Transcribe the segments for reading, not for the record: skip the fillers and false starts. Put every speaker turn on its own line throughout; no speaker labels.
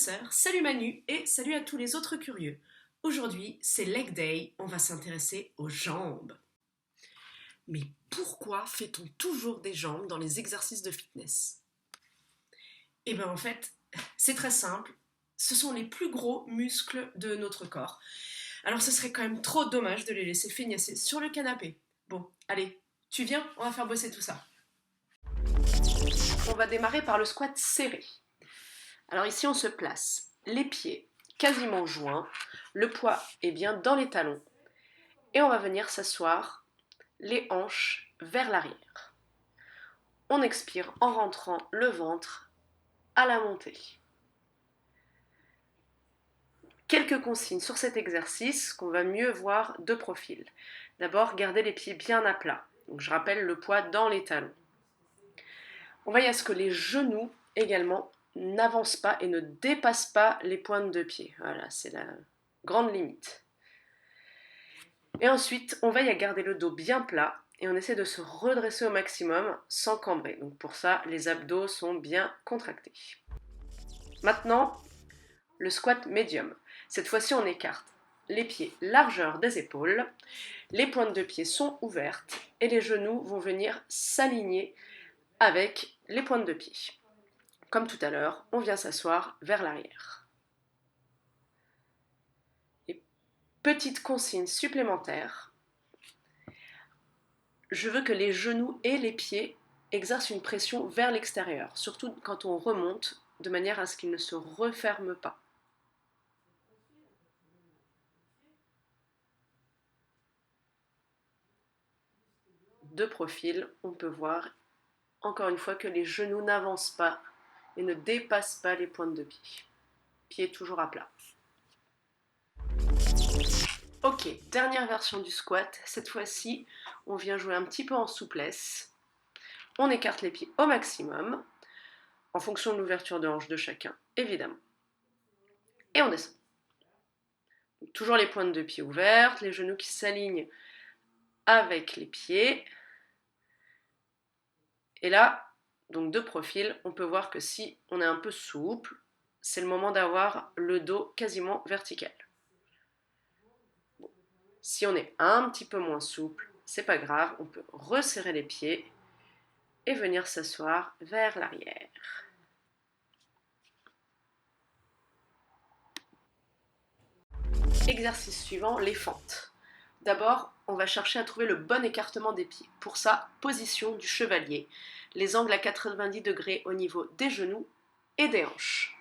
sœurs, salut Manu et salut à tous les autres curieux. Aujourd'hui, c'est Leg Day, on va s'intéresser aux jambes. Mais pourquoi fait-on toujours des jambes dans les exercices de fitness? Eh bien en fait, c'est très simple, ce sont les plus gros muscles de notre corps. Alors ce serait quand même trop dommage de les laisser feignasser sur le canapé. Bon, allez, tu viens, on va faire bosser tout ça. On va démarrer par le squat serré. Alors ici on se place, les pieds quasiment joints, le poids est bien dans les talons et on va venir s'asseoir les hanches vers l'arrière. On expire en rentrant le ventre à la montée. Quelques consignes sur cet exercice qu'on va mieux voir de profil. D'abord, gardez les pieds bien à plat. Donc, je rappelle le poids dans les talons. On veille à ce que les genoux également n'avancent pas et ne dépassent pas les pointes de pied. Voilà, c'est la grande limite. Et ensuite, on veille à garder le dos bien plat et on essaie de se redresser au maximum sans cambrer. Donc pour ça, les abdos sont bien contractés. Maintenant, le squat médium. Cette fois-ci, on écarte les pieds largeur des épaules, les pointes de pied sont ouvertes et les genoux vont venir s'aligner avec les pointes de pied. Comme tout à l'heure, on vient s'asseoir vers l'arrière. Et petite consigne supplémentaire, je veux que les genoux et les pieds exercent une pression vers l'extérieur, surtout quand on remonte, de manière à ce qu'ils ne se referment pas. De profil, on peut voir encore une fois que les genoux n'avancent pas et ne dépassent pas les pointes de pied. Pieds toujours à plat. Ok, dernière version du squat. Cette fois-ci, on vient jouer un petit peu en souplesse. On écarte les pieds au maximum, en fonction de l'ouverture de hanche de chacun, évidemment. Et on descend. Donc, toujours les pointes de pied ouvertes, les genoux qui s'alignent avec les pieds. Et là, donc de profil, on peut voir que si on est un peu souple, c'est le moment d'avoir le dos quasiment vertical. Bon. Si on est un petit peu moins souple, c'est pas grave, on peut resserrer les pieds et venir s'asseoir vers l'arrière. Exercice suivant, les fentes. D'abord, on va chercher à trouver le bon écartement des pieds. Pour ça, position du chevalier. Les angles à 90 degrés au niveau des genoux et des hanches.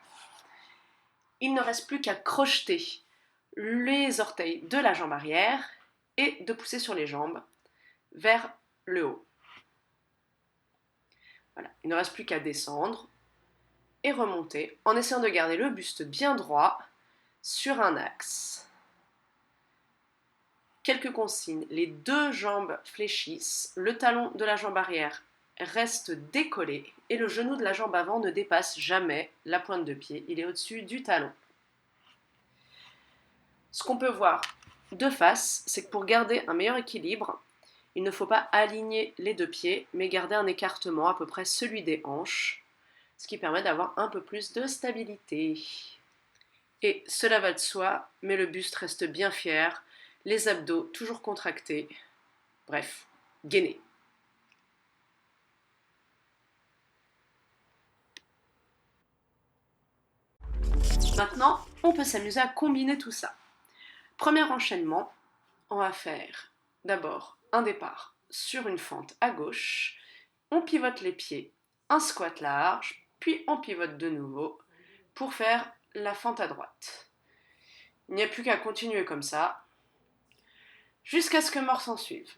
Il ne reste plus qu'à crocheter les orteils de la jambe arrière et de pousser sur les jambes vers le haut. Voilà. Il ne reste plus qu'à descendre et remonter en essayant de garder le buste bien droit sur un axe. Quelques consignes, les deux jambes fléchissent, le talon de la jambe arrière reste décollé et le genou de la jambe avant ne dépasse jamais la pointe de pied, il est au-dessus du talon. Ce qu'on peut voir de face, c'est que pour garder un meilleur équilibre, il ne faut pas aligner les deux pieds, mais garder un écartement à peu près celui des hanches, ce qui permet d'avoir un peu plus de stabilité. Et cela va de soi, mais le buste reste bien fier, les abdos toujours contractés, bref, gainé. Maintenant, on peut s'amuser à combiner tout ça. Premier enchaînement, on va faire d'abord un départ sur une fente à gauche, on pivote les pieds, un squat large, puis on pivote de nouveau pour faire la fente à droite. Il n'y a plus qu'à continuer comme ça, jusqu'à ce que mort s'en suive.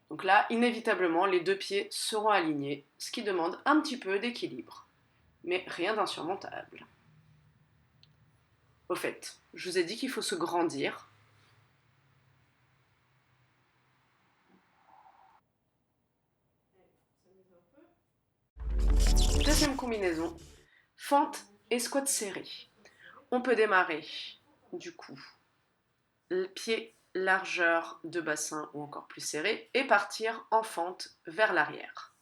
Donc là, inévitablement, les deux pieds seront alignés, ce qui demande un petit peu d'équilibre, mais rien d'insurmontable. Au fait, je vous ai dit qu'il faut se grandir. Deuxième combinaison, fente et squat serré. On peut démarrer, du coup, le pied largeur de bassin ou encore plus serré et partir en fente vers l'arrière.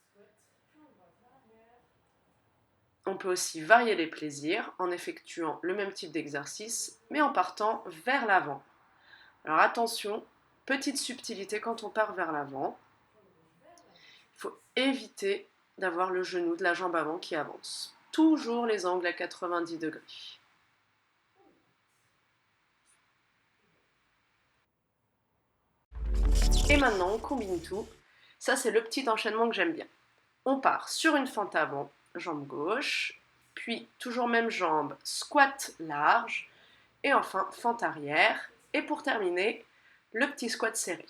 On peut aussi varier les plaisirs en effectuant le même type d'exercice, mais en partant vers l'avant. Alors attention, petite subtilité quand on part vers l'avant. Il faut éviter d'avoir le genou de la jambe avant qui avance. Toujours les angles à 90 degrés. Et maintenant, on combine tout. Ça, c'est le petit enchaînement que j'aime bien. On part sur une fente avant, jambe gauche, puis toujours même jambe, squat large, et enfin fente arrière. Et pour terminer, le petit squat serré.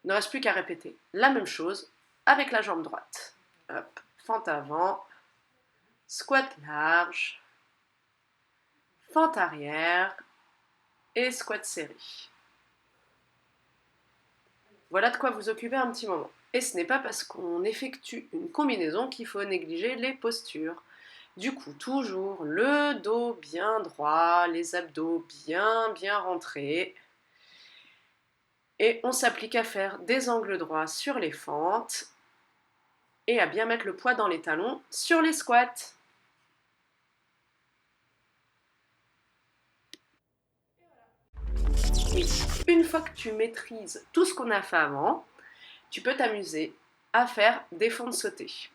Il ne reste plus qu'à répéter la même chose avec la jambe droite. Hop, fente avant, squat large, fente arrière et squat serré. Voilà de quoi vous occuper un petit moment. Et ce n'est pas parce qu'on effectue une combinaison qu'il faut négliger les postures. Du coup, toujours le dos bien droit, les abdos bien rentrés. Et on s'applique à faire des angles droits sur les fentes et à bien mettre le poids dans les talons sur les squats. Et une fois que tu maîtrises tout ce qu'on a fait avant, tu peux t'amuser à faire des fentes sautées.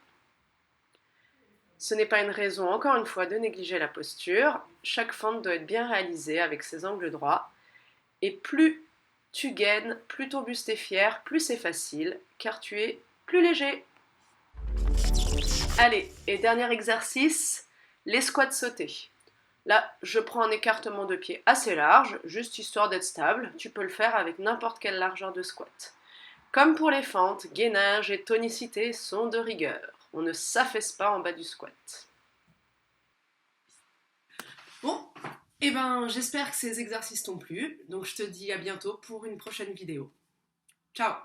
Ce n'est pas une raison, encore une fois, de négliger la posture. Chaque fente doit être bien réalisée avec ses angles droits. Et plus tu gaines, plus ton buste est fier, plus c'est facile, car tu es plus léger. Allez, et dernier exercice, les squats sautés. Là, je prends un écartement de pied assez large, juste histoire d'être stable. Tu peux le faire avec n'importe quelle largeur de squat. Comme pour les fentes, gainage et tonicité sont de rigueur. On ne s'affaisse pas en bas du squat. Bon, eh ben j'espère que ces exercices t'ont plu. Donc je te dis à bientôt pour une prochaine vidéo. Ciao!